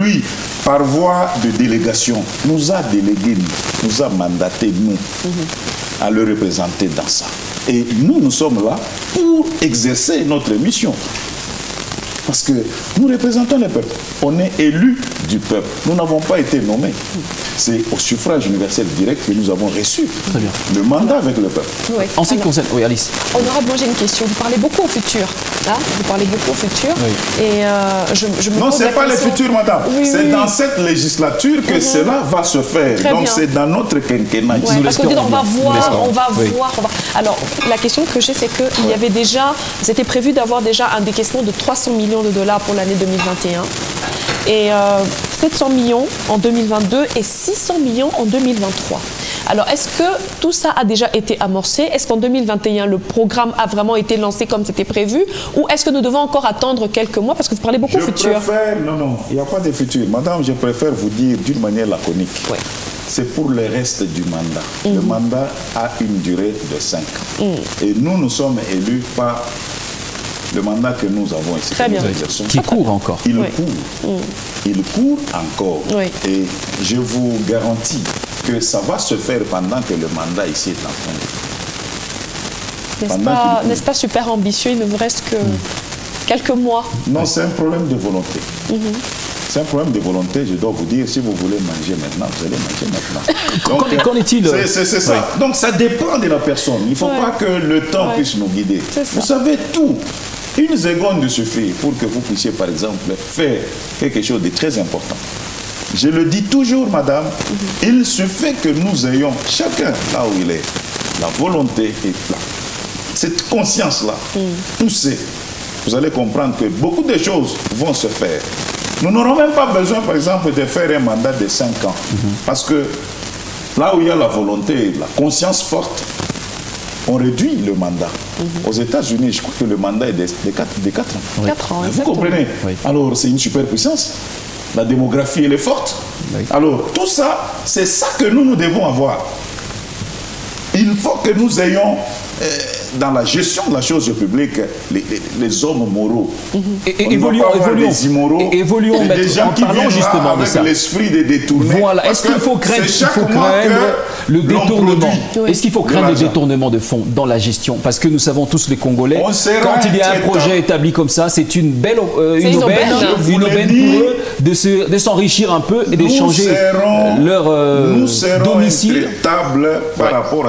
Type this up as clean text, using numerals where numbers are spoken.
lui, par voie de délégation, nous a délégué, nous a mandaté, nous, à le représenter dans ça. Et nous sommes là pour exercer notre mission. Parce que nous représentons le peuple. On est élus du peuple. Nous n'avons pas été nommés. C'est au suffrage universel direct que nous avons reçu le mandat avec le peuple. Oui. En ce qui concerne... Oui, Alice. Honorable, moi j'ai une question. Vous parlez beaucoup au futur. Hein, vous parlez beaucoup au futur. Oui. Et je me non, ce n'est pas le futur, madame. Oui, c'est dans cette législature que cela va se faire. Très donc c'est dans notre quinquennat. Ouais, parce qu'on va voir. Alors, la question que j'ai, c'est qu'il y avait déjà... C'était prévu d'avoir déjà un décaissement de 300 millions de dollars pour l'année 2021. Et 700 millions en 2022 et 600 millions en 2023. Alors, est-ce que tout ça a déjà été amorcé? Est-ce qu'en 2021, le programme a vraiment été lancé comme c'était prévu? Ou est-ce que nous devons encore attendre quelques mois? Parce que vous parlez beaucoup au futur. Non, il n'y a pas de futur. Madame, je préfère vous dire d'une manière laconique. Oui. C'est pour le reste du mandat. Le mandat a une durée de 5 ans. Et nous sommes élus par le mandat que nous avons ici. Très bien. Qui court encore. Il court. Il court encore. Oui. Et je vous garantis que ça va se faire pendant que le mandat ici est en train. N'est-ce pas super ambitieux? Il ne vous reste que quelques mois. Non, c'est un problème de volonté. C'est un problème de volonté, je dois vous dire, si vous voulez manger maintenant, vous allez manger maintenant. Qu'en est-il? C'est ça. Oui. Donc ça dépend de la personne. Il ne faut pas que le temps puisse nous guider. Vous savez tout. Une seconde suffit pour que vous puissiez, par exemple, faire quelque chose de très important. Je le dis toujours, madame, il suffit que nous ayons, chacun là où il est, la volonté et cette conscience-là, poussée. Vous allez comprendre que beaucoup de choses vont se faire. Nous n'aurons même pas besoin, par exemple, de faire un mandat de 5 ans. Parce que là où il y a la volonté, la conscience forte, on réduit le mandat. Aux États-Unis, je crois que le mandat est de 4 ans. 4 ans, vous comprenez? Alors, c'est une superpuissance. La démographie, elle est forte. Alors, tout ça, c'est ça que nous devons avoir. Il faut que nous ayons, dans la gestion de la chose publique, les hommes moraux. Évoluons des gens qui viennent justement avec l'esprit de détourner. Voilà. Est-ce qu'il faut craindre le détournement? Est-ce qu'il faut craindre le détournement de fonds dans la gestion? Parce que nous savons tous, les Congolais, quand il y a un projet établi comme ça, c'est une belle une aubaine pour eux de s'enrichir un peu et d'échanger leur domicile. Par rapport à